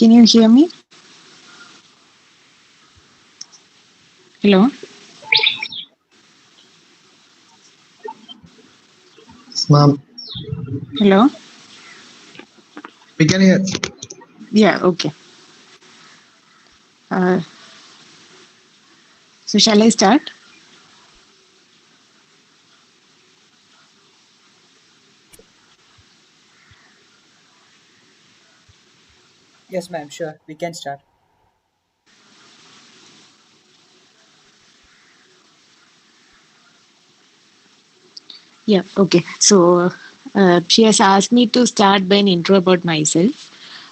Can you hear me? Hello? Ma'am, Hello? we can hear. Yeah, okay. Uh, so, shall I start? Yes, ma'am. Sure. We can start. Yeah, okay. So she has asked me to start by an intro about myself.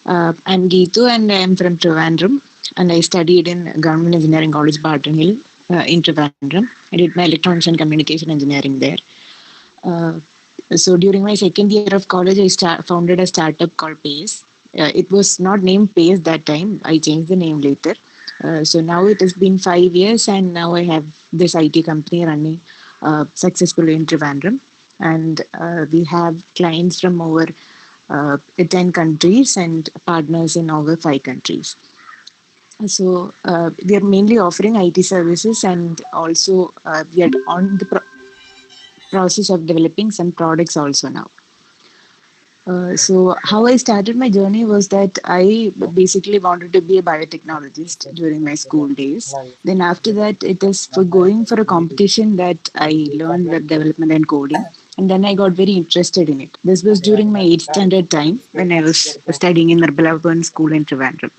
I'm Geetu and I'm from Trivandrum, and I studied in Government Engineering College, Barton Hill, in Trivandrum. I did my electronics and communication engineering there. Uh, so during my second year of college, I founded a startup called Pace. It was not named Pace that time. I changed the name later. So now it has been 5 years, and now I have this IT company running successfully in Trivandrum, and we have clients from over 10 countries and partners in over 5 countries. So we are mainly offering IT services, and also we are on the process of developing some products also now. So how I started my journey was that I basically wanted to be a biotechnologist during my school days. Then after that, it is for going for a competition that I learned web development and coding. And then I got very interested in it. This was during my 8th standard time when I was studying in Narbala School in Trivandrum.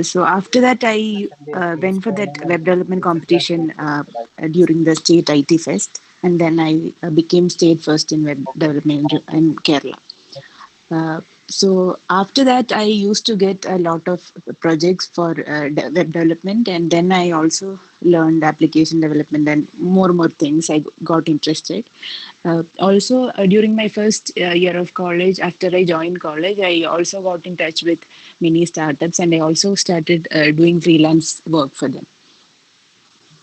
So after that, I went for that web development competition during the state IT fest, and then I became state first in web development in Kerala. So after that, I used to get a lot of projects for web development, and then I also learned application development and more things. I got interested. Also, during my first year of college, after I joined college, I also got in touch with many startups, and I also started doing freelance work for them.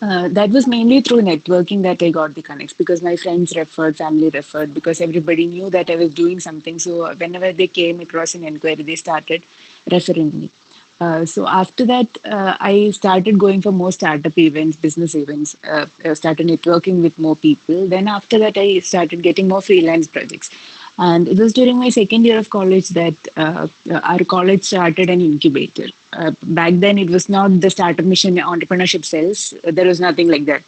That was mainly through networking that I got the connects, because my friends referred, family referred, because everybody knew that I was doing something. So whenever they came across an inquiry, they started referring me. So after that, I started going for more startup events, business events, started networking with more people. Then after that, I started getting more freelance projects. And it was during my second year of college that our college started an incubator. Back then, it was not the Startup Mission Entrepreneurship Cells. There was nothing like that.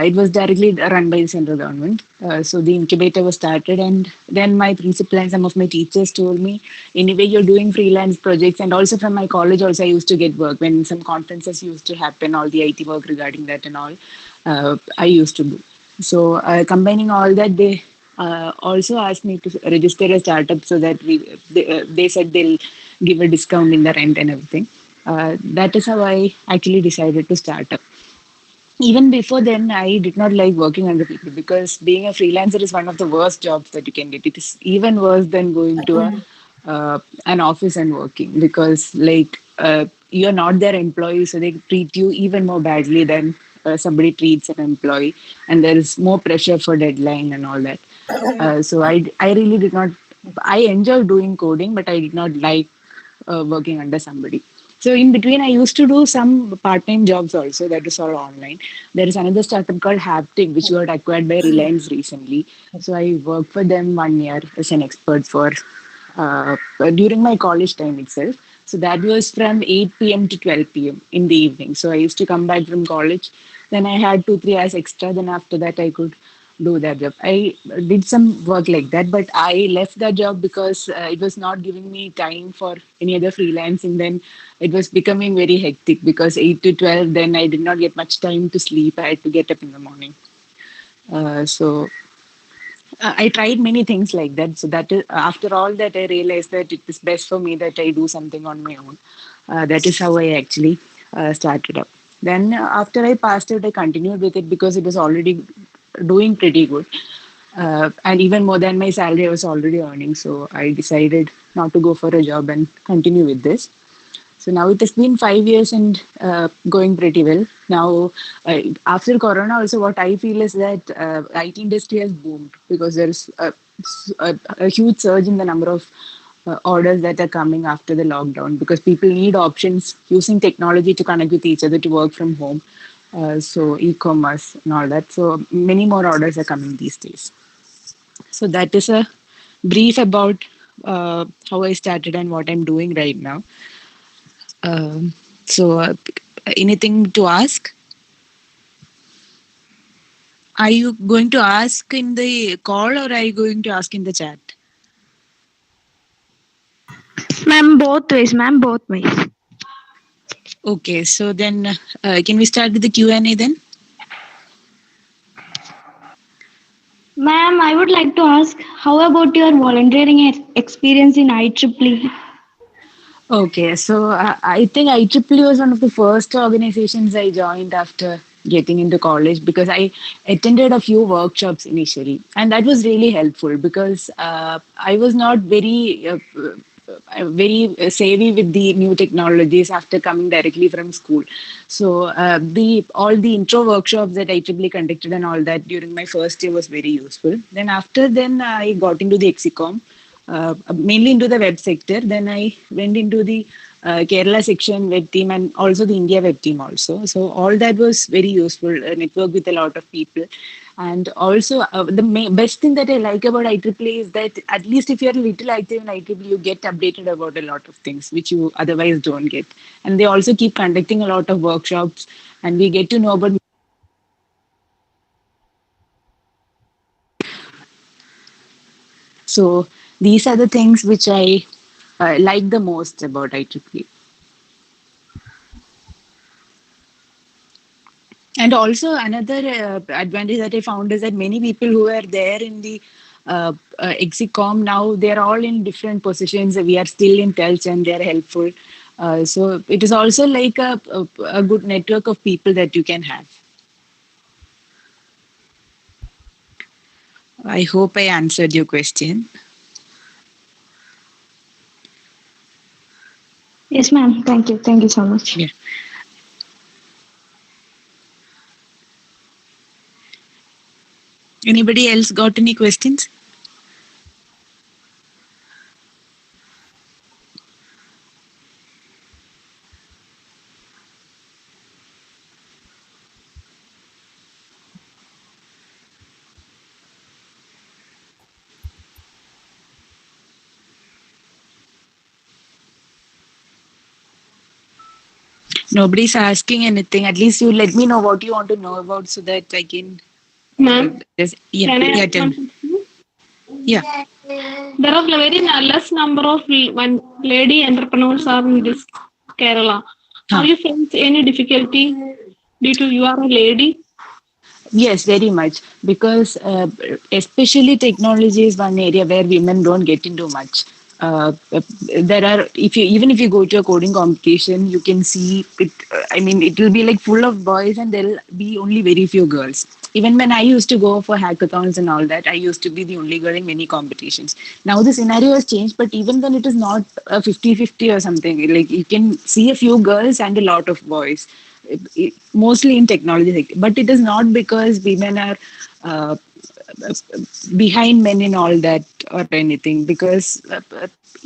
It was directly run by the central government. So the incubator was started, and then my principal and some of my teachers told me, anyway, you're doing freelance projects, and also from my college, also I used to get work when some conferences used to happen, all the IT work regarding that and all. I used to do. So combining all that, they also asked me to register a startup so that they said they'll give a discount in the rent and everything. That is how I actually decided to start up. Even before then, I did not like working under people, because being a freelancer is one of the worst jobs that you can get. It is even worse than going to an office and working, because you're not their employee, so they treat you even more badly than somebody treats an employee, and there is more pressure for deadline and all that. So I really did not. I enjoy doing coding, but I did not like working under somebody. So in between, I used to do some part-time jobs also. That is all online. There is another startup called Haptic, which got acquired by Reliance recently. So I worked for them 1 year as an expert for during my college time itself. So that was from 8 p.m. to 12 p.m. in the evening. So I used to come back from college. Then I had 2 3 hours extra. Then after that, I could do that job. I did some work like that, but I left that job because it was not giving me time for any other freelancing. Then it was becoming very hectic, because 8 to 12, then I did not get much time to sleep. I had to get up in the morning. So I tried many things like that. So that is, after all that, I realized that it is best for me that I do something on my own. That is how I actually started up. Then after I passed it, I continued with it because it was already doing pretty good. And even more than my salary, I was already earning. So I decided not to go for a job and continue with this. So now it has been 5 years and going pretty well. Now, after Corona, also what I feel is that IT industry has boomed, because there's a huge surge in the number of orders that are coming after the lockdown, because people need options using technology to connect with each other, to work from home. So e-commerce and all that. So many more orders are coming these days. So that is a brief about how I started and what I'm doing right now. So, anything to ask? Are you going to ask in the call, or are you going to ask in the chat? Ma'am, both ways, ma'am, both ways. Okay, so then can we start with the Q&A then? Ma'am, I would like to ask, how about your volunteering experience in IEEE? Okay, so I think IEEE was one of the first organizations I joined after getting into college because I attended a few workshops initially, and that was really helpful because I was not very savvy with the new technologies after coming directly from school. So the all the intro workshops that IEEE conducted and all that during my first year was very useful. Then I got into the Exicom, mainly into the web sector. Then I went into the Kerala section web team and also the India web team also. So all that was very useful. Network with a lot of people. And also, the best thing that I like about IEEE is that at least if you're a little active in IEEE, you get updated about a lot of things which you otherwise don't get. And they also keep conducting a lot of workshops, and we get to know about. So these are the things which I like the most about IEEE. And also another advantage that I found is that many people who are there in the Exicom now, they're all in different positions. We are still in touch and they're helpful. So it is also like a good network of people that you can have. I hope I answered your question. Yes, ma'am. Thank you. Thank you so much. Yeah. Anybody else got any questions? Nobody's asking anything. At least you let me know what you want to know about so that I can Ma'am, yeah, can I yeah, ask tell one me. question? Yeah. There are very less number of one lady entrepreneurs are in this Kerala. Have Huh. you faced any difficulty due to you are a lady? Yes, very much. Because especially technology is one area where women don't get into much. There are, if you even if you go to a coding competition, you can see it. I mean, it will be like full of boys, and there'll be only very few girls. Even when I used to go for hackathons and all that, I used to be the only girl in many competitions. Now the scenario has changed, but even then, it is not a 50-50 or something. Like you can see a few girls and a lot of boys, mostly in technology sector. But it is not because women are uh, behind men in all that or anything, because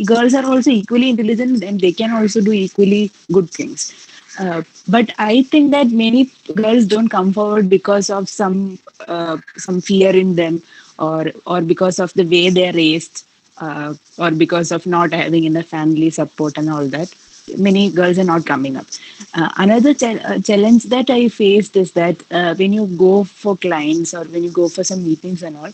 girls are also equally intelligent and they can also do equally good things. But I think that many girls don't come forward because of some fear in them, or because of the way they're raised, or because of not having enough family support and all that. Many girls are not coming up. Another challenge that I faced is that when you go for clients or when you go for some meetings and all,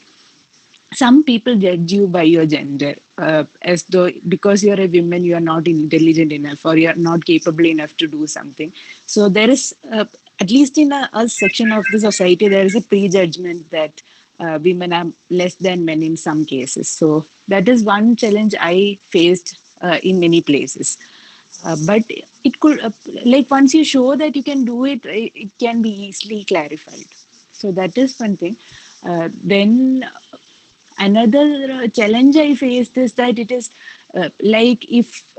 some people judge you by your gender, as though because you're a woman you are not intelligent enough or you're not capable enough to do something. So there is, at least in a section of the society, there is a prejudgment that women are less than men in some cases. So that is one challenge I faced in many places. But it could, like once you show that you can do it, it can be easily clarified. So that is one thing. Then another challenge I faced is that it is like if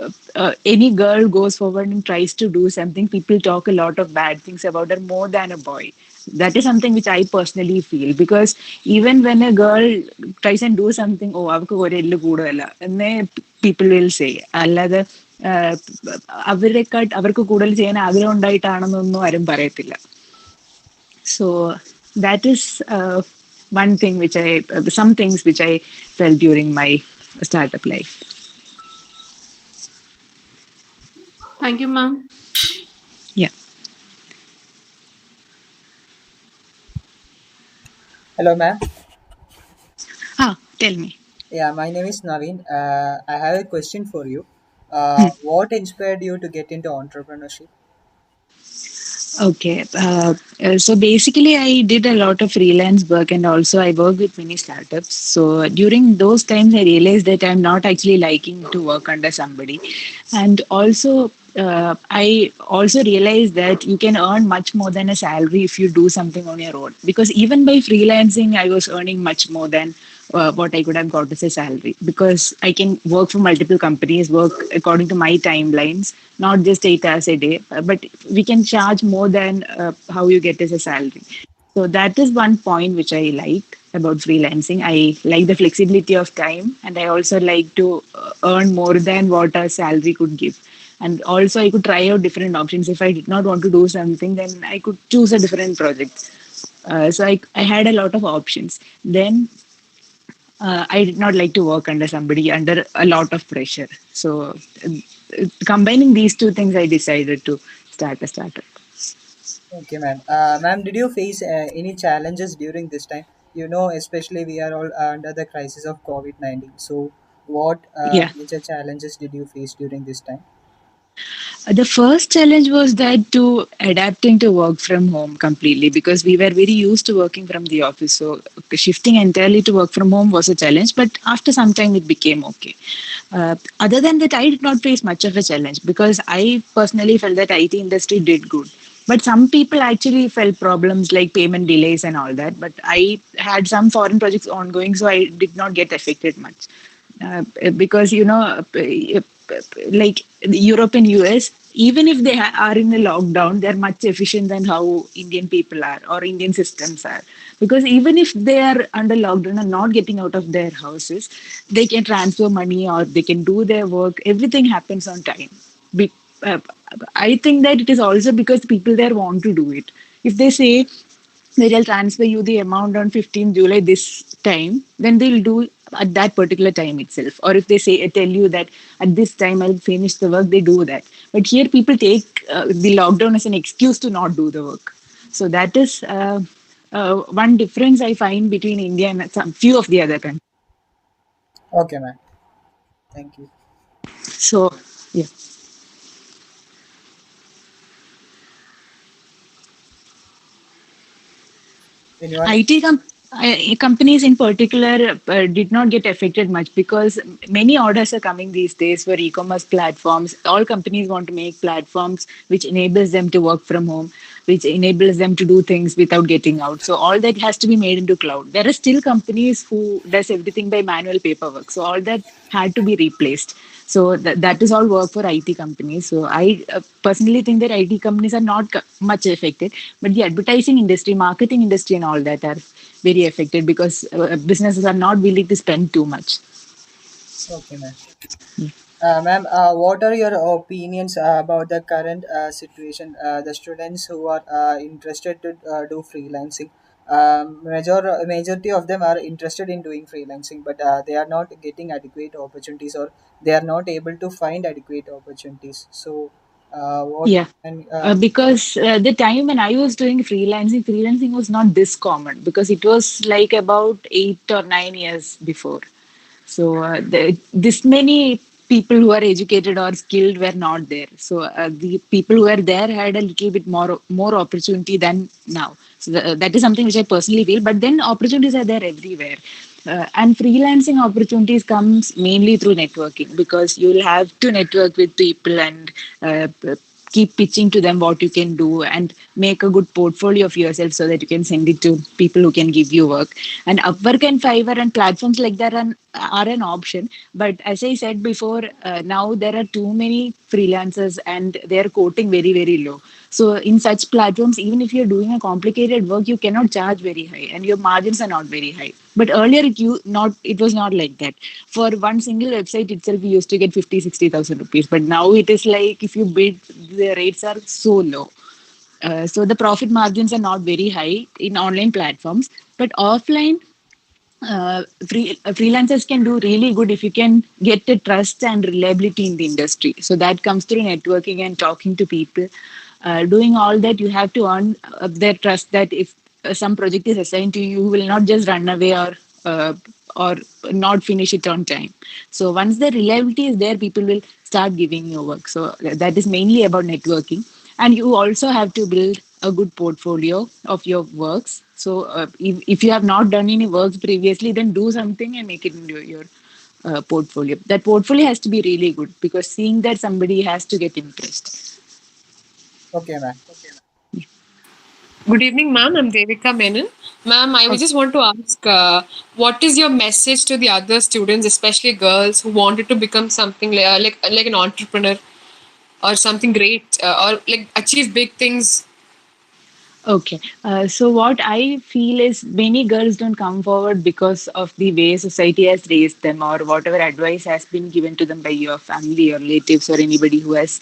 any girl goes forward and tries to do something, people talk a lot of bad things about her more than a boy. That is something which I personally feel, because even when a girl tries and do something, oh, avakku oru ellu koodala, and people will say, അല്ലാതെ അവർക്ക് കൂടുതൽ ചെയ്യാൻ ആഗ്രഹം ഉണ്ടായിട്ടാണെന്നൊന്നും ആരും പറയത്തില്ല. So that is one thing which some things which I felt during my startup life. Thank you, ma'am. Yeah. Hello, ma'am. Tell me. Yeah, my name is Naveen. I have a question for you. Hmm. What inspired you to get into entrepreneurship? Okay. So basically, I did a lot of freelance work and also I work with many startups. So during those times, I realized that I'm not actually liking to work under somebody. And also, I also realized that you can earn much more than a salary if you do something on your own. Because even by freelancing, I was earning much more than what I could have got as a salary because I can work for multiple companies, work according to my timelines, not just 8 hours a day, but we can charge more than how you get as a salary. So that is one point which I like about freelancing. I like the flexibility of time, and I also like to earn more than what a salary could give. And also, I could try out different options. If I did not want to do something, then I could choose a different project. So I had a lot of options. Then I did not like to work under somebody under a lot of pressure. So, combining these two things, I decided to start a startup. Okay, ma'am. Ma'am, did you face any challenges during this time? You know, especially we are all under the crisis of COVID-19. So, what Yeah. major challenges did you face during this time? The first challenge was that to adapting to work from home completely because we were very used to working from the office. So shifting entirely to work from home was a challenge, but after some time it became okay. Other than that, I did not face much of a challenge because I personally felt that IT industry did good. But some people actually felt problems like payment delays and all that. But I had some foreign projects ongoing, so I did not get affected much because like Europe and US, even if they are in a lockdown, they're much efficient than how Indian people are or Indian systems are. Because even if they are under lockdown and not getting out of their houses, they can transfer money or they can do their work. Everything happens on time. Be- uh, I think that it is also because people there want to do it. If they say they'll transfer you the amount on 15th July this time, then they'll do at that particular time itself. Or if they say tell you that at this time I'll finish the work, they do that. But here people take the lockdown as an excuse to not do the work. So that is one difference I find between India and some few of the other countries. Okay, ma'am. Thank you. So yeah. Anyone? Companies in particular did not get affected much because many orders are coming these days for e-commerce platforms. All companies want to make platforms which enables them to work from home, which enables them to do things without getting out. So all that has to be made into cloud. There are still companies who does everything by manual paperwork. So all that had to be replaced. So that is all work for IT companies. So I personally think that IT companies are not much affected, but the advertising industry, marketing industry, and all that are very affected because businesses are not willing to spend too much. Okay, ma'am. Ma'am, what are your opinions about the current situation? The students who are interested to do freelancing, majority of them are interested in doing freelancing, but they are not getting adequate opportunities, or they are not able to find adequate opportunities. So, what Yeah. and Because the time when I was doing freelancing was not this common because it was like about 8 or 9 years before. So this many people who are educated or skilled were not there. So the people who were there had a little bit more opportunity than now. So that is something which I personally feel. But then opportunities are there everywhere. And freelancing opportunities comes mainly through networking because you'll have to network with people and uh, keep pitching to them what you can do and make a good portfolio of yourself so that you can send it to people who can give you work. And Upwork and Fiverr and platforms like that are an option. But as I said before, now there are too many freelancers and they're quoting very, very low. So in such platforms, even if you're doing a complicated work, you cannot charge very high and your margins are not very high. But earlier it was not like that. For one single website itself, we used to get 50, 60,000 rupees. But now it is like if you bid, the rates are so low. So the profit margins are not very high in online platforms. But offline, freelancers can do really good if you can get the trust and reliability in the industry. So that comes through networking and talking to people. Doing all that, you have to earn their trust that if some project is assigned to you, you will not just run away or not finish it on time. So once the reliability is there, people will start giving you work. So that is mainly about networking. And you also have to build a good portfolio of your works. So if you have not done any works previously, then do something and make it into your portfolio. That portfolio has to be really good because seeing that somebody has to get interest. Okay, ma'am. Good evening, ma'am. I'm Devika Menon. Ma'am, I would Okay. just want to ask, what is your message to the other students, especially girls who wanted to become something like an entrepreneur or something great, or like achieve big things? Okay. So what I feel is many girls don't come forward because of the way society has raised them or whatever advice has been given to them by your family or relatives or anybody who has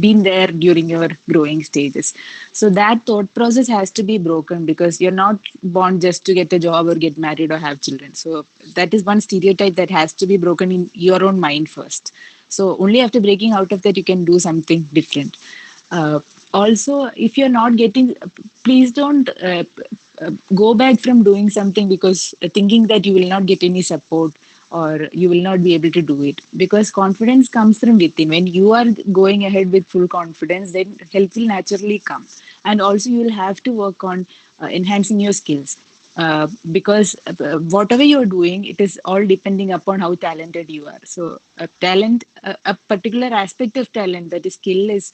been there during your growing stages. So that thought process has to be broken because you're not born just to get a job or get married or have children. So that is one stereotype that has to be broken in your own mind first. So only after breaking out of that you can do something different. Also, if you're not getting, please don't go back from doing something because thinking that you will not get any support or you will not be able to do it, because confidence comes from within. When you are going ahead with full confidence, then help will naturally come. And also you will have to work on enhancing your skills, because whatever you're doing, it is all depending upon how talented you are. So a particular aspect of talent, that is skill, is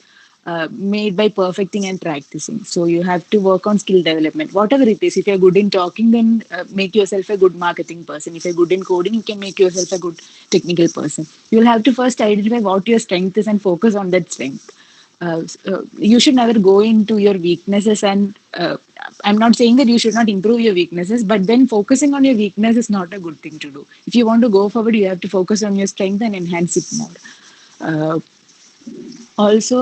made by perfecting and practicing. So you have to work on skill development, whatever it is. If you're good in talking, then make yourself a good marketing person. If you're good in coding, you can make yourself a good technical person. You'll have to first identify what your strength is and focus on that strength. You should never go into your weaknesses, and I'm not saying that you should not improve your weaknesses, but then focusing on your weakness is not a good thing to do. If you want to go forward, you have to focus on your strength and enhance it more. Uh, Also,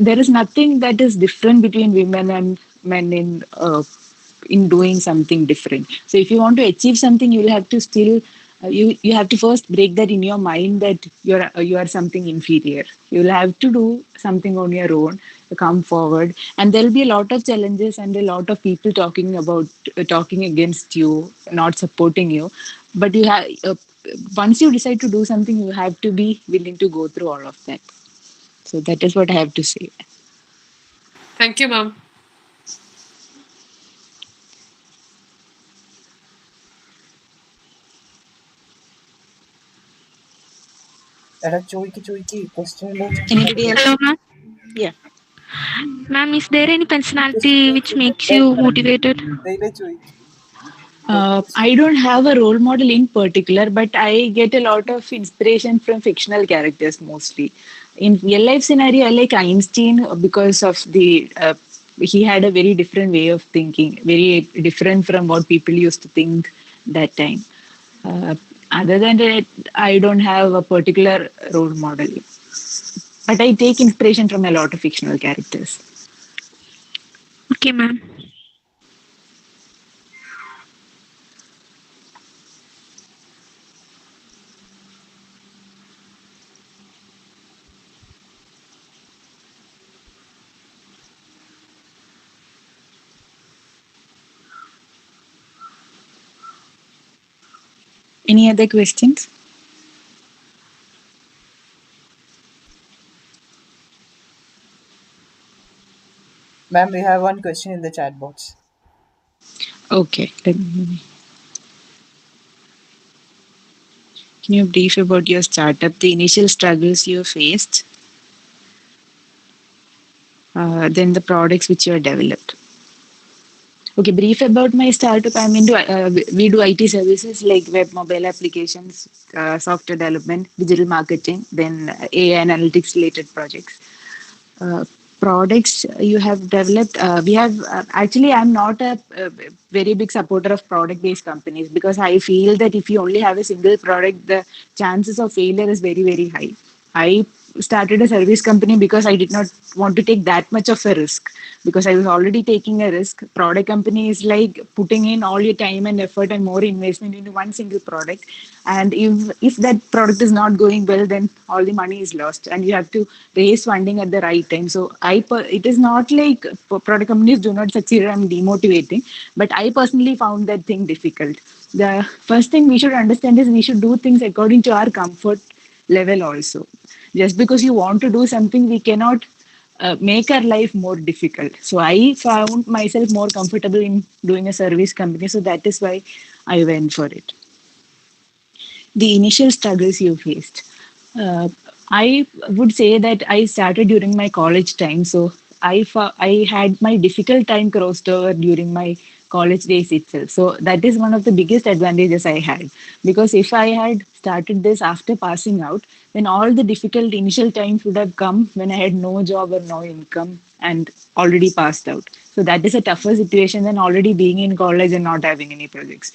there is nothing that is different between women and men in doing something different. So if you want to achieve something, you will have to still you have to first break that in your mind that you are something inferior. You will have to do something on your own, come forward, and there will be a lot of challenges and a lot of people talking against you, not supporting you. But you have once you decide to do something, you have to be willing to go through all of that. So that is what I have to say. Thank you, ma'am. എടാ ചോയ്ക്ക് question ഉണ്ടോ? Anybody else? Hello, ma'am. Yeah. Ma'am, is there any personality which makes you motivated? ധൈര്യം ചോയ്ക്ക്. I don't have a role model in particular, but I get a lot of inspiration from fictional characters mostly. In real life scenario, I like Einstein because of he had a very different way of thinking, very different from what people used to think that time. Uh, Other than that, I don't have a particular role model, but I take inspiration from a lot of fictional characters. Okay, ma'am. Any other questions? Ma'am, we have one question in the chat box. Okay. Can you brief about your startup, the initial struggles you faced, then the products which you have developed? Okay, brief about my startup. I'm into we do IT services like web, mobile applications, software development, digital marketing, then AI analytics related projects. Products you have developed, we have actually, I'm not a very big supporter of product based companies because I feel that if you only have a single product, the chances of failure is very very high. I started a service company because I did not want to take that much of a risk, because I was already taking a risk. Product company is like putting in all your time and effort and more investment into one single product, and if that product is not going well, then all the money is lost and you have to raise funding at the right time. So it is not like product companies do not succeed, I'm demotivating, but I personally found that thing difficult. The first thing we should understand is we should do things according to our comfort level also. Just because you want to do something, we cannot make our life more difficult. So I found myself more comfortable in doing a service company. So that is why I went for it. The initial struggles you faced. Uh, I would say that I started during my college time. So I had my difficult time crossed over during my college days itself. So that is one of the biggest advantages I had. Because if I had started this after passing out, then all the difficult initial times would have come when I had no job or no income and already passed out. So that is a tougher situation than already being in college and not having any projects.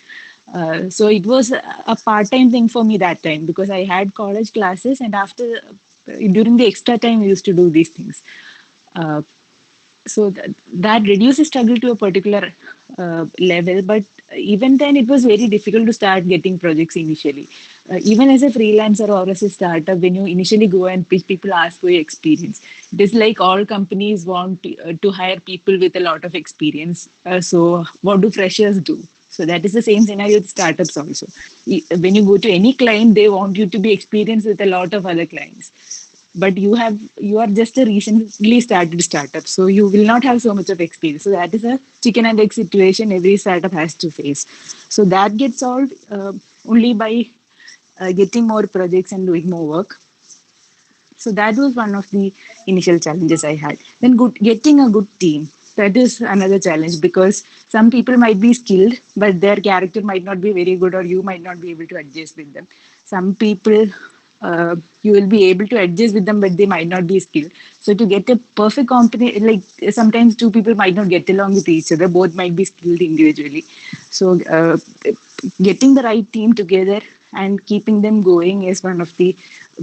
So it was a part-time thing for me that time because I had college classes, and after during the extra time we used to do these things. Uh, so that reduces struggle to a particular level, but even then it was very difficult to start getting projects initially. Even as a freelancer or as a startup, when you initially go and pitch, people ask for your experience. It is like all companies want to hire people with a lot of experience. So what do freshers do? So that is the same scenario with startups also. When you go to any client, they want you to be experienced with a lot of other clients, but you are just a recently started startup, so you will not have so much of experience. So that is a chicken and egg situation every startup has to face. So that gets solved only by getting more projects and doing more work. So that was one of the initial challenges I had. Then getting a good team. That is another challenge because some people might be skilled, but their character might not be very good, or you might not be able to adjust with them. Some people you will be able to adjust with them, but they might not be skilled. So to get a perfect company, like sometimes two people might not get along with each other. Both might be skilled individually. So getting the right team together and keeping them going is one of the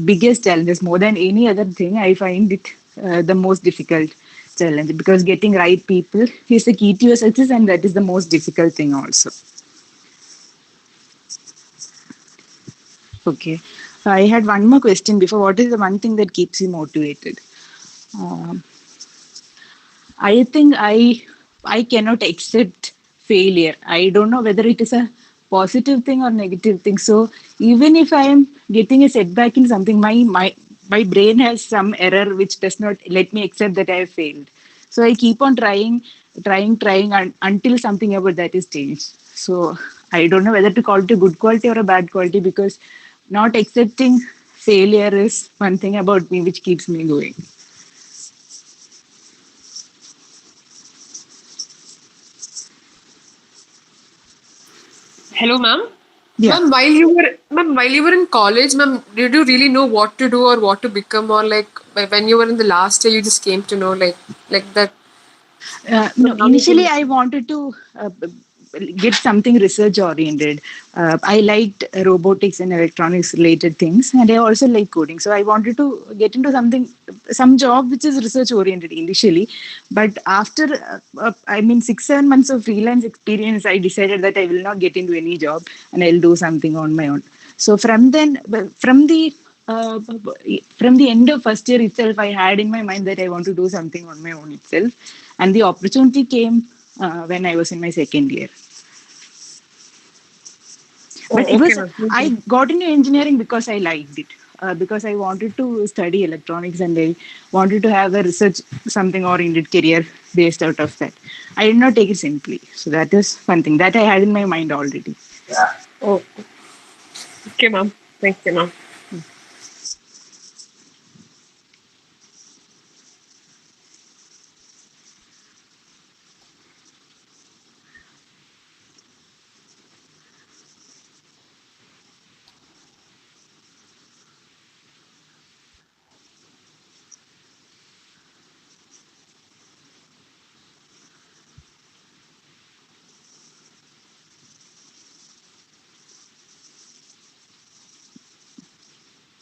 biggest challenges. More than any other thing, I find it the most difficult challenge because getting right people is the key to your success, and that is the most difficult thing also. Okay. I had one more question before. What is the one thing that keeps you motivated? Um, I think I cannot accept failure. I don't know whether it is a positive thing or negative thing. So even if I am getting a setback in something, my brain has some error which does not let me accept that I have failed. So I keep on trying until something about that is changed. So I don't know whether to call it a good quality or a bad quality because not accepting failure is one thing about me which keeps me going. Hello, ma'am. Yeah. Ma'am, while you were in college, ma'am, did you really know what to do or what to become, or like when you were in the last year, you just came to know like that? No, initially I wanted to get something research oriented. I liked robotics and electronics related things, and I also like coding. So I wanted to get into some job which is research oriented initially. But after, 6, 7 months of freelance experience, I decided that I will not get into any job and I'll do something on my own. So from then, from the end of first year itself, I had in my mind that I want to do something on my own itself. And the opportunity came when I was in my second year. But I got into engineering because I liked it. Because I wanted to study electronics and I wanted to have a research something oriented career based out of that. I did not take it simply. So that is one thing that I had in my mind already. Oh, okay, ma'am. Thank you, ma'am.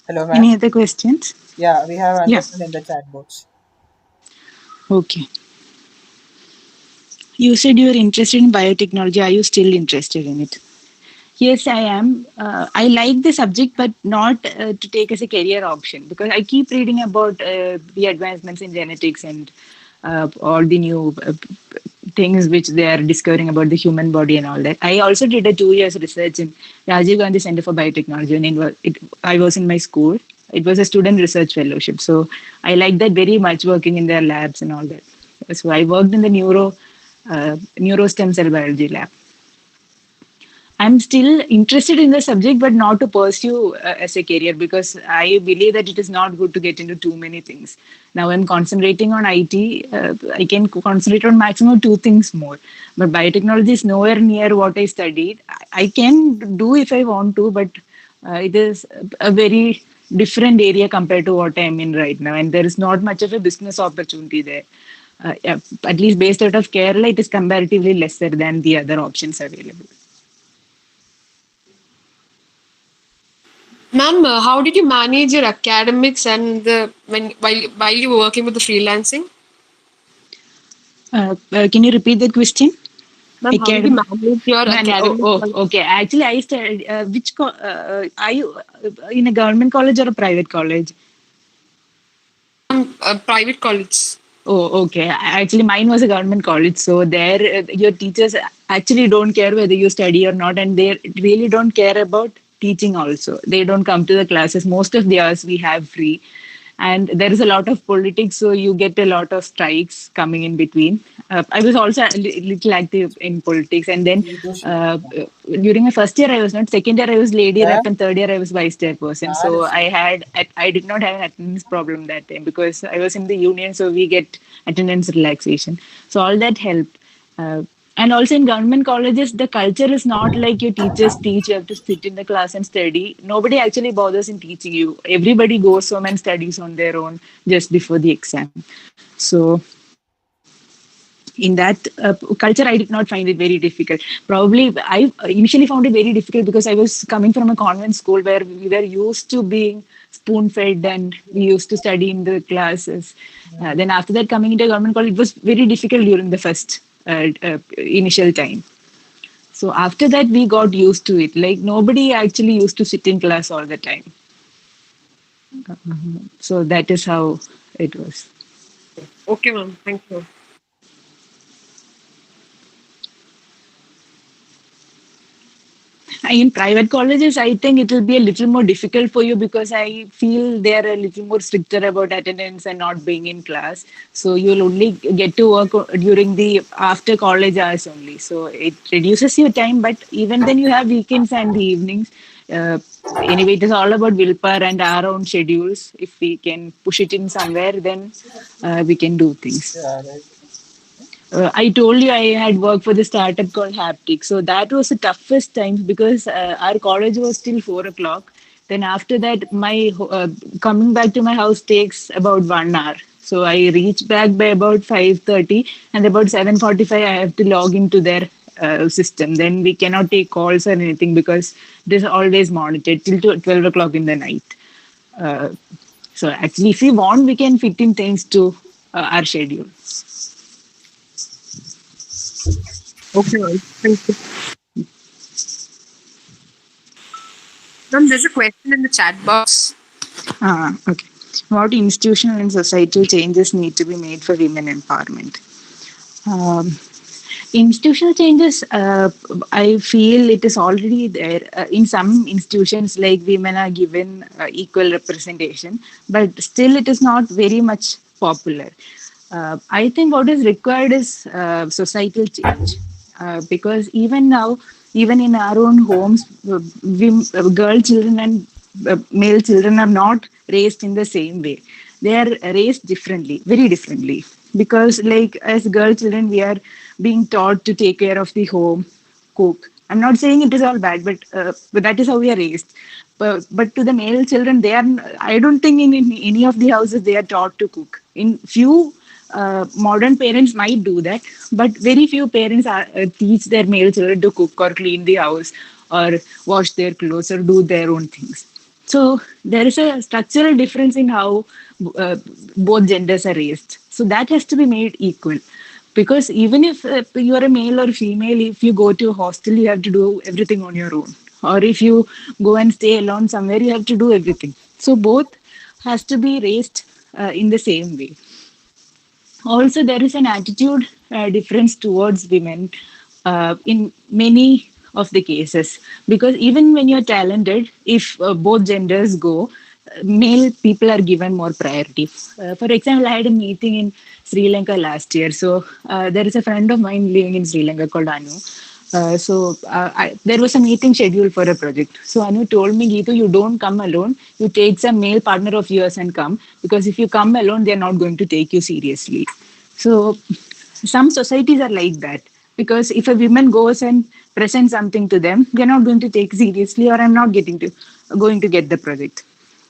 Hello, ma'am. Any other questions? Yeah, we have Yeah. understood in the chat box. Okay. You said you were interested in biotechnology. Are you still interested in it? Yes, I am. I like the subject, but not to take as a career option because I keep reading about the advancements in genetics and all the new things which they are discovering about the human body and all that. I also did a 2 years research in Rajiv Gandhi Center for Biotechnology when I was in my school. It was a student research fellowship. So I liked that very much, working in their labs and all that. So I worked in the neuro stem cell biology lab. I'm still interested in the subject, but not to pursue as a career, because I believe that it is not good to get into too many things. Now I'm concentrating on IT. I can concentrate on maximum two things more. But biotechnology is nowhere near what I studied. I can do if I want to, but it is a very different area compared to what I'm in right now. And there is not much of a business opportunity there. Yeah, at least based out of Kerala, it is comparatively lesser than the other options available. Ma'am, how did you manage your academics and while you were working with the freelancing? Can you repeat the question? Ma'am, how did you manage your academics? Okay. Actually, I studied. Are you in a government college or a private college? Private college. Oh, okay. Actually, mine was a government college. So there, your teachers actually don't care whether you study or not, and they really don't care about teaching also. They don't come to the classes. Most of the hours we have free. And there is a lot of politics, so you get a lot of strikes coming in between. I was also a little active in politics, and then during my first year I was not. Second year I was lady rep, and third year I was vice chairperson. So I did not have an attendance problem that time because I was in the union, so we get attendance relaxation. So all that helped. And also in government colleges, the culture is not like your teachers teach, you have to sit in the class and study. Nobody actually bothers in teaching you. Everybody goes home and studies on their own just before the exam. So in that culture, I did not find it very difficult. Probably I initially found it very difficult because I was coming from a convent school where we were used to being spoon fed and we used to study in the classes. Then after that, coming into government college, it was very difficult during the first initial time. So after that, we got used to it. Like nobody actually used to sit in class all the time. So that is how it was. Okay, ma'am. Thank you. In private colleges, I think it will be a little more difficult for you because I feel they're a little more stricter about attendance and not being in class. So you'll only get to work during the after college hours only. So it reduces your time, but even then you have weekends and the evenings. Anyway, it is all about willpower and our own schedules. If we can push it in somewhere, then we can do things. I told you I had worked for the startup called Haptic. So that was the toughest time because our college was till 4 o'clock. Then after that, my coming back to my house takes about 1 hour. So I reach back by about 5:30, and about 7:45 I have to log into their system. Then we cannot take calls or anything because it is always monitored till 12 o'clock in the night. So actually, if we want, we can fit in things to our schedule. Okay, thank you. Ma'am, there's a question in the chat box. Okay. What institutional and societal changes need to be made for women empowerment? Institutional changes, I feel it is already there. In some institutions, like women are given equal representation, but still it is not very much popular. I think what is required is societal change. Because even now, even in our own homes, girl children and male children are not raised in the same way. They are raised differently, very differently. Because, like, as girl children, we are being taught to take care of the home, cook. I'm not saying it is all bad, but that is how we are raised. But to the male children, they are. I don't think in any of the houses they are taught to cook. In few modern parents might do that, but very few parents teach their male children to cook or clean the house or wash their clothes or do their own things. So there is a structural difference in how both genders are raised. So that has to be made equal. Because even if you are a male or female, if you go to a hostel, you have to do everything on your own. Or if you go and stay alone somewhere, you have to do everything. So both has to be raised in the same way. Also, there is an attitude difference towards women in many of the cases, because even when you're talented, if both genders go, male people are given more priority. For example, I had a meeting in Sri Lanka last year. So there is a friend of mine living in Sri Lanka called Anu. There was a meeting scheduled for a project. So Anu told me, Geetu, you don't come alone. You take some male partner of yours and come, because if you come alone, they're not going to take you seriously. So some societies are like that, because if a woman goes and presents something to them, they're not going to take seriously, or I'm not getting to going to get the project.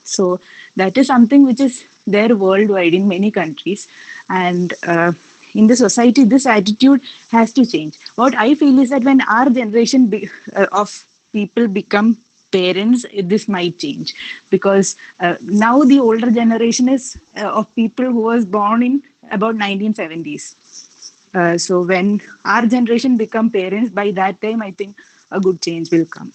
So that is something which is there worldwide in many countries, and in the society, this attitude has to change. What I feel is that when our generation of people become parents, this might change, because now the older generation is of people who was born in about 1970s. So when our generation become parents, by that time, I think a good change will come.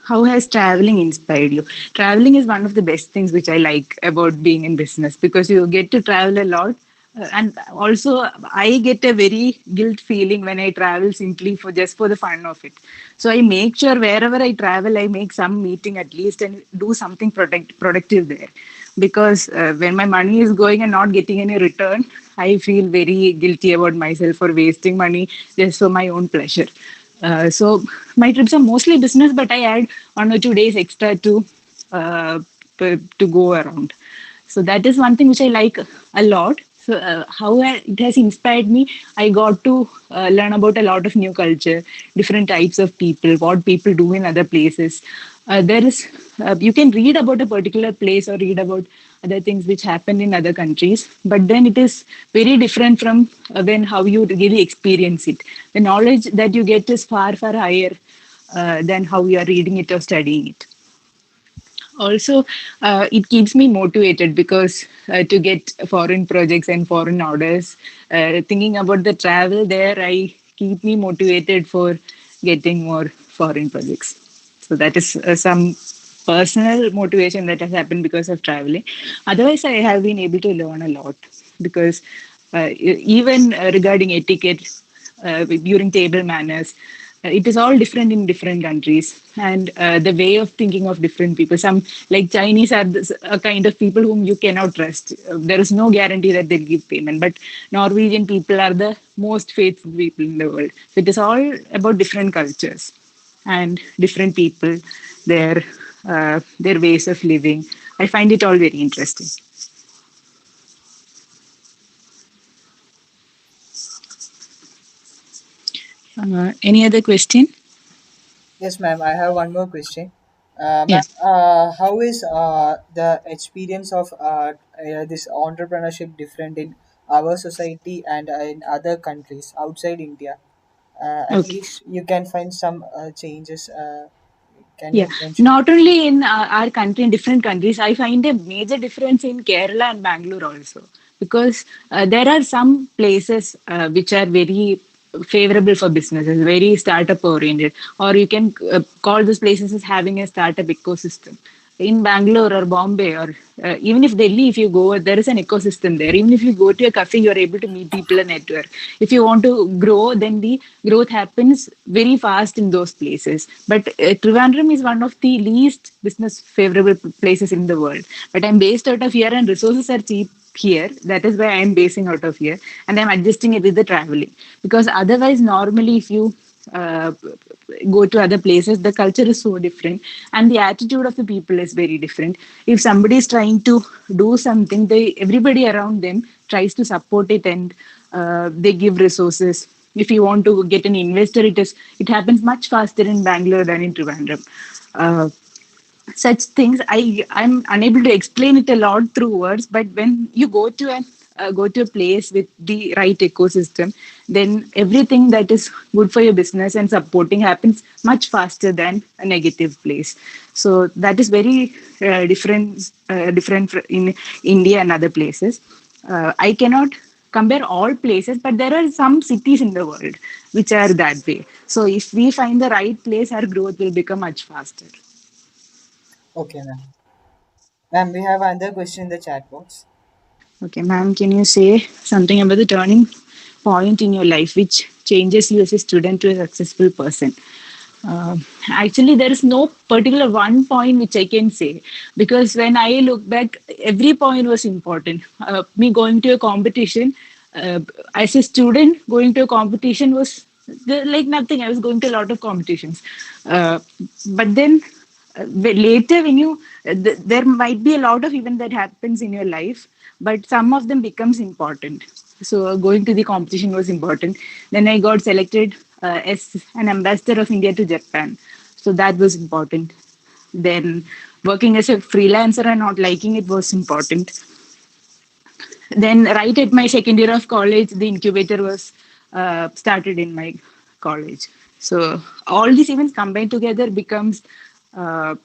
How has traveling inspired you? Traveling is one of the best things which I like about being in business, because you get to travel a lot. And also, I get a very guilt feeling when I travel simply for just for the fun of it. So I make sure wherever I travel, I make some meeting at least and do something productive there. Because when my money is going and not getting any return, I feel very guilty about myself for wasting money just for my own pleasure. So my trips are mostly business, but I add 1 or 2 days extra uh, to go around. So that is one thing which I like a lot. So how it has inspired me, I got to learn about a lot of new culture, different types of people, what people do in other places. There is you can read about a particular place or read about other things which happen in other countries, but then it is very different from when how you really experience it. The knowledge that you get is far higher than how you are reading it or studying it. Also, it keeps me motivated, because to get foreign projects and foreign orders, thinking about the travel there, I keep me motivated for getting more foreign projects. So that is some personal motivation that has happened because of traveling. Otherwise, I have been able to learn a lot, because even regarding etiquette, during table manners, it is all different in different countries, and the way of thinking of different people. Some, like Chinese, are a kind of people whom you cannot trust. There is no guarantee that they'll give payment, but Norwegian people are the most faithful people in the world. So it is all about different cultures and different people, their ways of living. I find it all very interesting. Any other question? Yes, ma'am. I have one more question. Ma'am, Yes. how is the experience of this entrepreneurship different in our society and in other countries outside India? At Okay. least you can find some changes. Can Yeah, you mention? not only in our country, in different countries, I find a major difference in Kerala and Bangalore also, because there are some places which are very favorable for businesses, very startup oriented, or you can call those places as having a startup ecosystem. In Bangalore or Bombay, or even if Delhi, if you go, there is an ecosystem there. Even if you go to a cafe, you are able to meet people and network. If you want to grow, then the growth happens very fast in those places. But Trivandrum is one of the least business favorable places in the world. But I'm based out of here, and resources are cheap here. That is why I'm basing out of here, and I'm adjusting it with the traveling. Because otherwise, normally, if you uh, go to other places, the culture is so different, and the attitude of the people is very different. If somebody is trying to do something, they everybody around them tries to support it, and they give resources. If you want to get an investor, it happens much faster in Bangalore than in Trivandrum. Uh, Such things, I'm unable to explain it a lot through words, but when you go to a place with the right ecosystem, then everything that is good for your business and supporting happens much faster than a negative place. So that is very different in India and other places. I cannot compare all places, but there are some cities in the world which are that way. So if we find the right place, our growth will become much faster. Okay, ma'am. Ma'am, we have another question in the chat box. Okay, ma'am, can you say something about the turning point in your life which changes you as a student to a successful person? Actually, there is no particular one point which I can say, because when I look back, every point was important. Me going to a competition, as a student, going to a competition was like nothing. I was going to a lot of competitions, but then later when you there might be a lot of event that happens in your life, but some of them becomes important. So going to the competition was important. Then I got selected as an ambassador of India to Japan, so that was important. Then working as a freelancer and not liking it was important. Then right at my second year of college, the incubator was started in my college. So all these events combined together becomes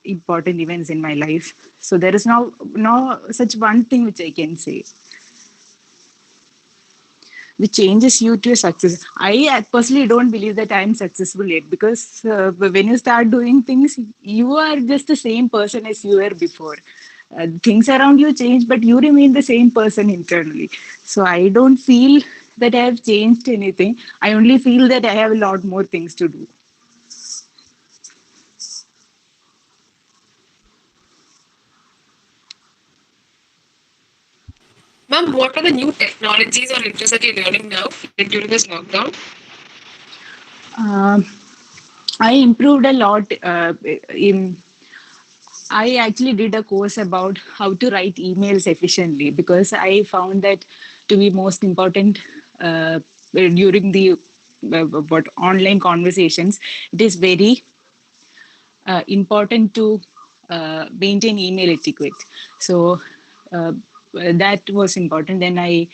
important events in my life. So there is no such one thing which I can say which changes you to a success. I personally don't believe that I am successful yet, because when you start doing things, you are just the same person as you were before. Things around you change, but you remain the same person internally. So I don't feel that I have changed anything. I only feel that I have a lot more things to do. Ma'am, what are the new technologies or interests that you're learning now during this lockdown? I improved a lot I actually did a course about how to write emails efficiently, because I found that to be most important during the what online conversations. It is very important to maintain email etiquette. So that was important. Then I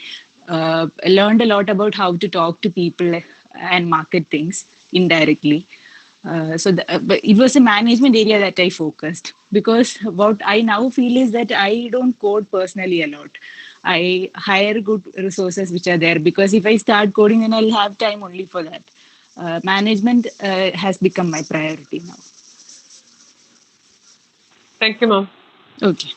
learned a lot about how to talk to people and market things indirectly. But it was a management area that I focused, because what I now feel is that I don't code personally a lot. I hire good resources which are there, because if I start coding, then I'll have time only for that. Management has become my priority now. Thank you, ma'am. Okay.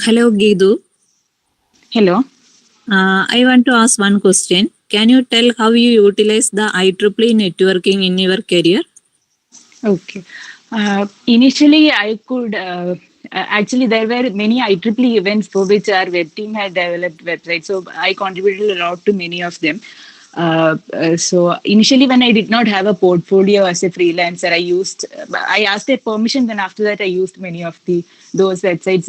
Hello, Geedu. Hello. I want to ask one question. Can you tell how you utilize the IEEE networking in your career? Okay. Initially, I could actually there were many IEEE events for which our web team had developed websites, so I contributed a lot to many of them. So initially, when I did not have a portfolio as a freelancer, I asked their permission. Then after that, I used many of those websites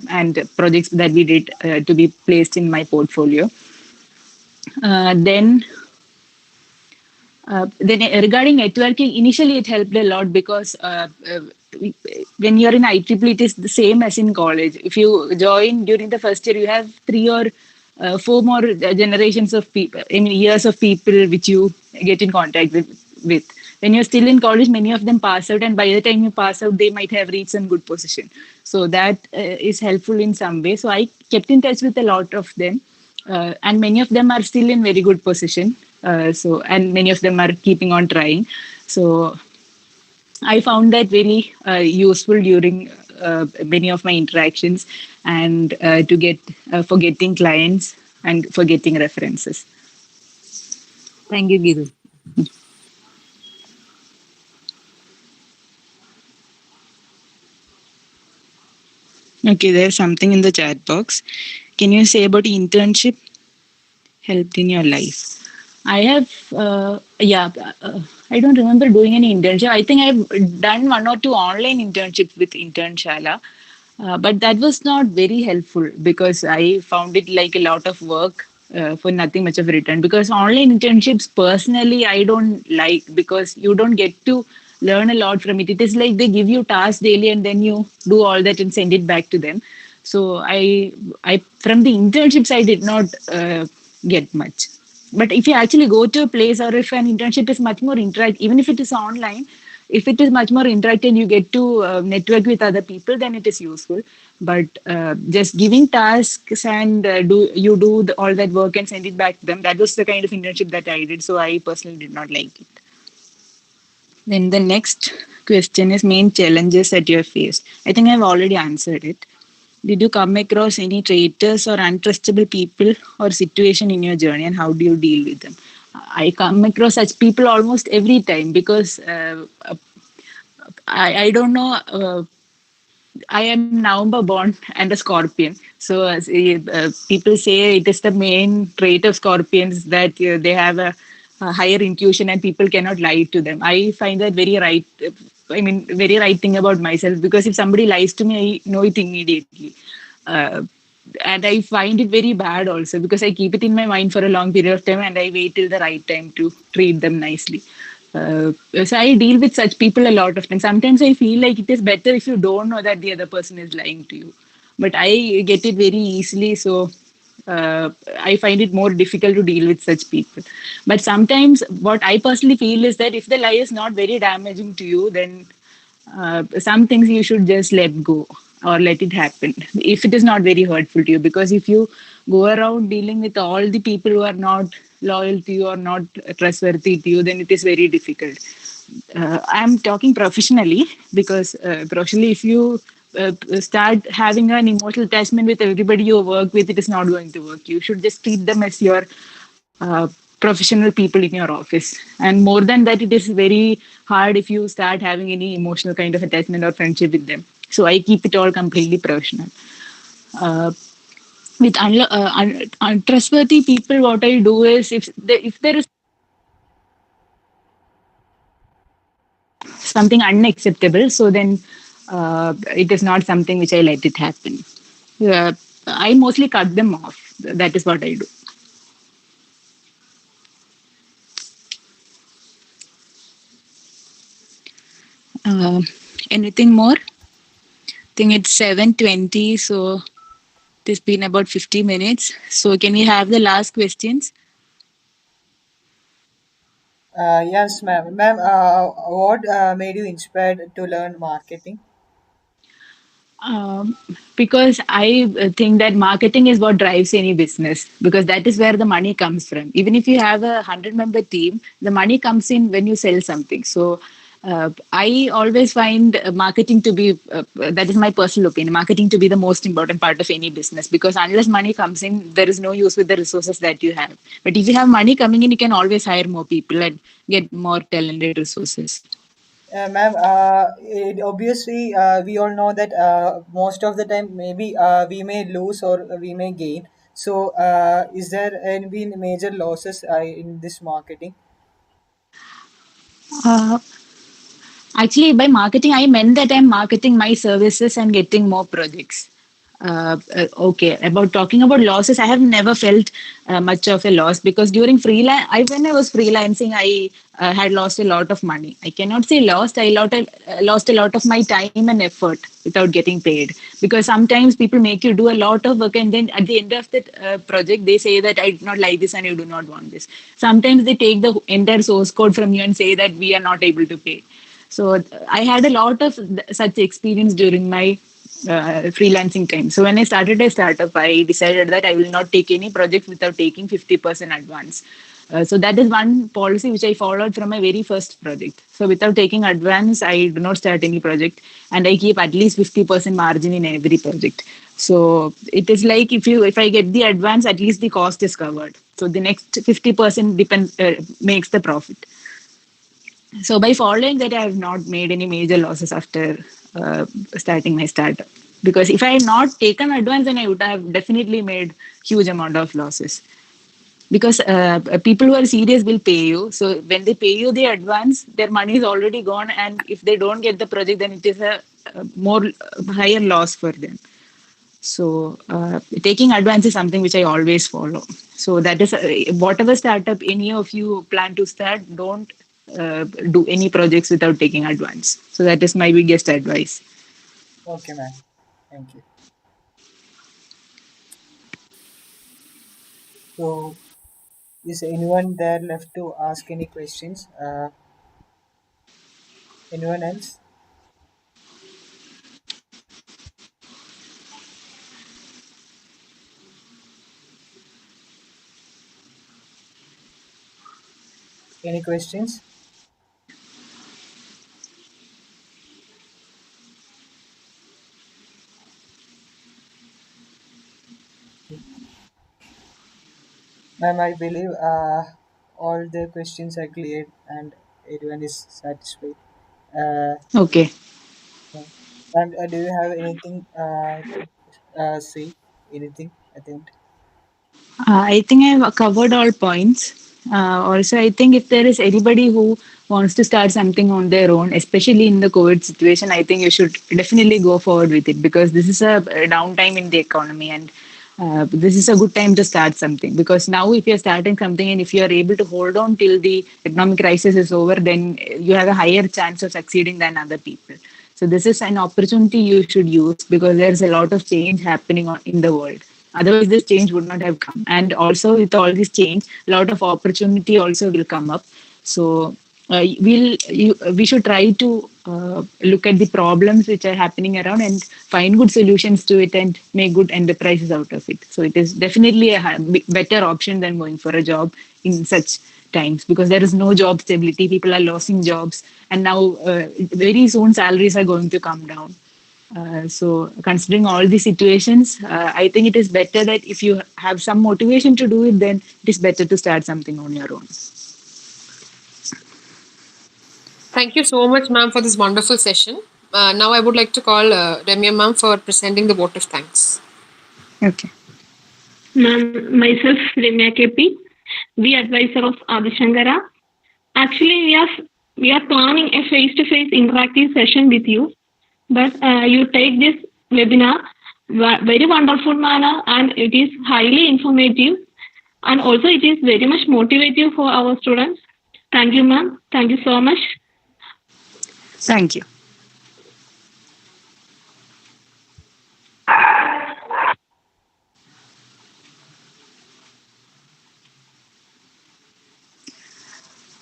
and projects that we did to be placed in my portfolio. Then regarding networking, initially it helped a lot, because when you're in IEEE, it is the same as in college. If you join during the first year, you have 3 or 4 more generations of people, years of people which you get in contact with. When you're still in college, many of them pass out, and by the time you pass out, they might have reached some good position. So that is helpful in some way. So I kept in touch with a lot of them, and many of them are still in very good position. And many of them are keeping on trying. So I found that very useful during many of my interactions, and to get for getting clients and for getting references. Thank you, Geedu. Okay, there's something in the chat box. Can you say about internship helped in your life? I have, I don't remember doing any internship. I think I've done 1 or 2 online internships with Internshala, but that was not very helpful, because I found it like a lot of work for nothing much of a return. Because online internships, personally, I don't like, because you don't get to learn a lot from it. It is like they give you tasks daily and then you do all that and send it back to them. So I from the internships, I did not get much. But if you actually go to a place, or if an internship is much more interactive, even if it is online, if it is much more interactive, you get to network with other people, then it is useful. But just giving tasks and all that work and send it back to them, that was the kind of internship that I did. So I personally did not like it. Then the next question is main challenges that you have faced. I think I've already answered it. Did you come across any traitors or untrustable people or situation in your journey, and how do you deal with them? I come across such people almost every time because I don't know. I am November born and a Scorpion. So people say it is the main trait of Scorpions that they have a higher intuition and people cannot lie to them. I find that very right. I mean, very right thing about myself, because if somebody lies to me, I know it immediately. Uh, and I find it very bad also, because I keep it in my mind for a long period of time and I wait till the right time to treat them nicely. So I deal with such people a lot of times. Sometimes I feel like it is better if you don't know that the other person is lying to you, but I get it very easily. So I find it more difficult to deal with such people. But sometimes what I personally feel is that if the lie is not very damaging to you, then some things you should just let go or let it happen if it is not very hurtful to you. Because if you go around dealing with all the people who are not loyal to you or not trustworthy to you, then it is very difficult. I'm talking professionally, because professionally, if you start having an emotional attachment with everybody you work with, it is not going to work. You should just treat them as your professional people in your office. And more than that, it is very hard if you start having any emotional kind of attachment or friendship with them. So I keep it all completely professional. Uh, with untrustworthy people, what I do is if there is something unacceptable, so then it is not something which I let it happen. I mostly cut them off. That is what I do. Uh, Anything more? I think it's 7:20, so it's been about 50 minutes. So can we have the last questions? Yes, ma'am. Ma'am, what made you inspired to learn marketing? Um, because I think that marketing is what drives any business, because that is where the money comes from. Even if you have a 100-member team, the money comes in when you sell something. So I always find marketing to be, that is my personal opinion, marketing to be the most important part of any business, because unless money comes in, there is no use with the resources that you have. But if you have money coming in, you can always hire more people and get more talented resources. Ma'am, obviously, we all know that most of the time, maybe we may lose or we may gain. So, is there any been major losses in this marketing? Uh, Actually, by marketing, I meant that I'm marketing my services and getting more projects. Okay, about talking about losses, I have never felt much of a loss, because during freelance, when I was freelancing, I had lost a lot of money. I cannot say lost. I lost a lot of my time and effort without getting paid, because sometimes people make you do a lot of work and then at the end of the project they say that I do not like this and you do not want this. Sometimes they take the entire source code from you and say that we are not able to pay. So I had a lot of such experience during my freelancing time. So when I started a startup, I decided that I will not take any project without taking 50% advance. So that is one policy which I followed from my very first project. So without taking advance, I do not start any project, and I keep at least 50% margin in every project. So it is like if I get the advance, at least the cost is covered. So the next 50% makes the profit. So by following that, I have not made any major losses after starting my startup. Because if I had not taken advance, then I would have definitely made huge amount of losses. Because people who are serious will pay you. So when they pay you the advance, their money is already gone, and if they don't get the project, then it is a more higher loss for them. So taking advance is something which I always follow. So that is whatever startup any of you plan to start, don't do any projects without taking advance. So that is my biggest advice. Okay, ma'am. Thank you. So, is anyone there left to ask any questions? Anyone else? Any questions? Ma'am, I believe all the questions are cleared and everyone is satisfied. Uh, Okay. ma'am, do you have anything to say? Anything at the end? I think I've covered all points. Also, I think if there is anybody who wants to start something on their own, especially in the COVID situation, I think you should definitely go forward with it because this is a downtime in the economy and this is a good time to start something. Because now, if you're starting something and if you are able to hold on till the economic crisis is over, then you have a higher chance of succeeding than other people. So, this is an opportunity you should use because there's a lot of change happening in the world. Otherwise, this change would not have come. And also, with all this change, a lot of opportunity also will come up. So, we should try to look at the problems which are happening around and find good solutions to it and make good enterprises out of it. So, it is definitely a better option than going for a job in such times because there is no job stability. People are losing jobs, and now very soon salaries are going to come down. So, considering all the situations, I think it is better that if you have some motivation to do it, then it is better to start something on your own. Thank you so much, ma'am, for this wonderful session. Now I would like to call Ramya ma'am for presenting the vote of thanks. Okay. Ma'am, myself, Ramya KP, the advisor of Adishankara. Actually, we are planning a face-to-face interactive session with you, but you take this webinar very wonderful manner, and it is highly informative, and also it is very much motivative for our students. Thank you, ma'am. Thank you so much. Thank you.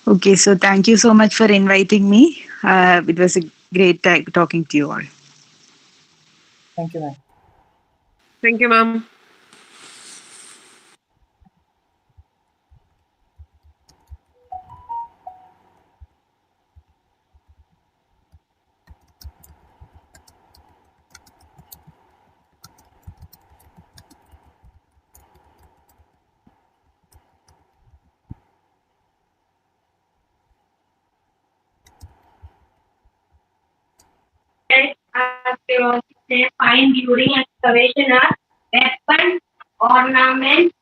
Okay, so thank you so much for inviting me. It was a great time talking to you all. Thank you, ma'am. Thank you, ma'am. Find during excavation are weapons, ornaments,